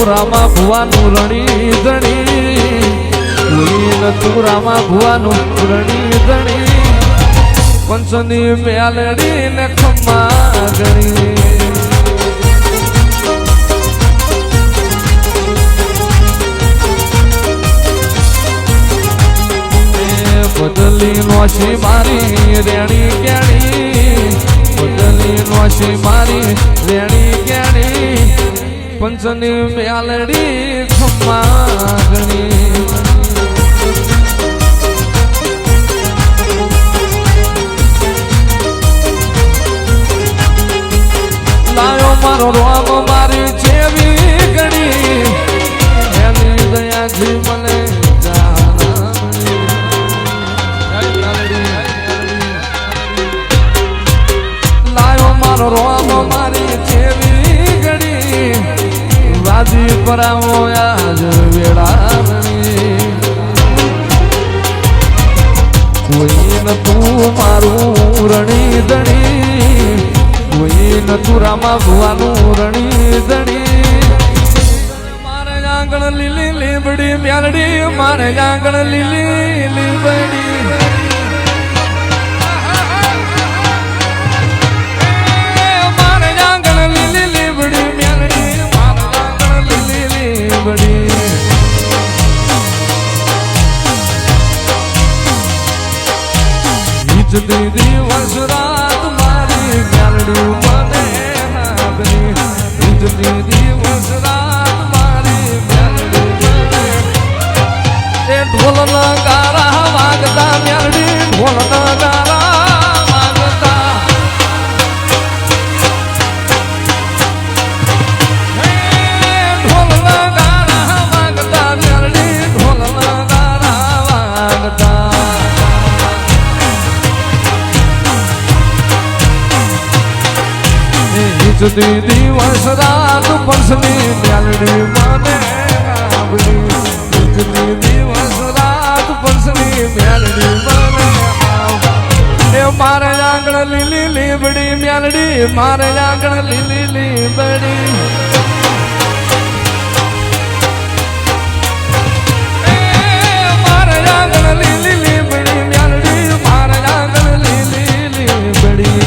રામા ભુવાનું રણી ધણી કોઈ નતું રામા ભુવાનું રણી ધણી પંચની મેલડી ને ખમ્મા ગણી બદલી નોશી મારી રેણી કેણી બદલી નોશી મારી રેણી કેણી પંચની મેલડી ખમ્મા ગણી લાયો મારો રોમ મારી જેવી ગણી એની દયાથી મને રોમ મારી જેવી ઘડી વાજી પરાવો આજ વેળાની કોઈ નતું મારું રણી ધણી કોઈ નતું રામા ભુવાનું રણી ધણી મારે આંગણ લીલી લીબડી મ્યાલડી મારે આંગણ લીલી લીબડી દીદી વસરાત મારી મેલડી મને નાગરી દીદી વસરાત મારી મેલડી મને એ ઢોલના ગારા વાગતા મેલડી ઢોલના ગારા વાગતા ઢોલના ગારા વાગતા મેલડી ઢોલના ગારા વાગતા દીદી વસરાત પંચની મેલડી મને આવડી દીદી વસરાત પંચની મેલડી મને એ મારે આંગણ લીલી લીબડી મેલડી મારે આંગણ લીલી લીબડી મારે આંગણ લીલી લીબડી મેલડી મારે આંગણ લીલી લીબડી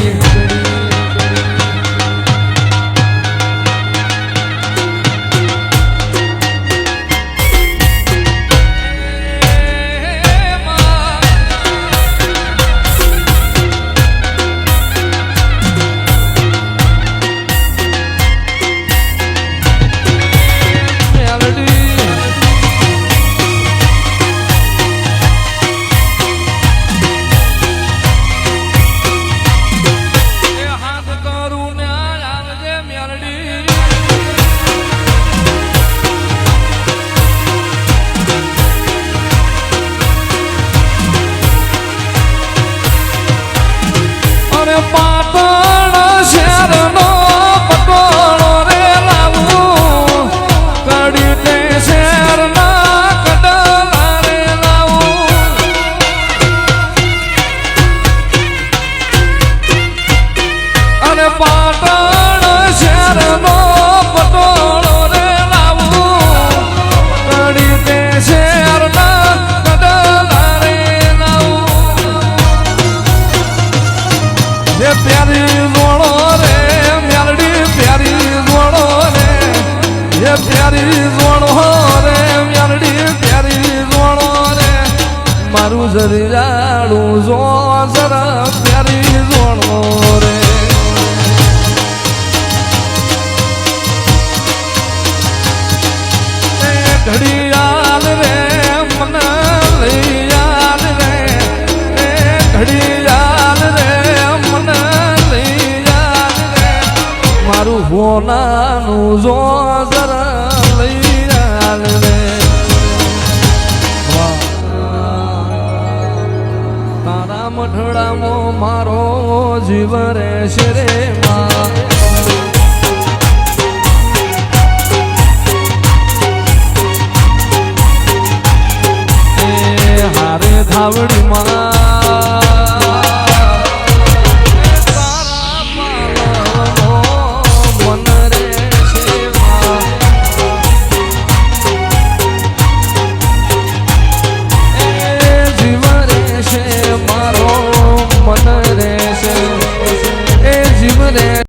મારું જરી જાડું જો જરા પ્યારી જોણો રે ઘડિયાળ રે મને લઈ યાદ રે ઘડિયાળ રે મને લઈ યાદ રે મારું હોનાનું જો જરા લઈ યાદ રે મઠડામાં મારો જીવ રહેશે રે માં હારે ધાવડી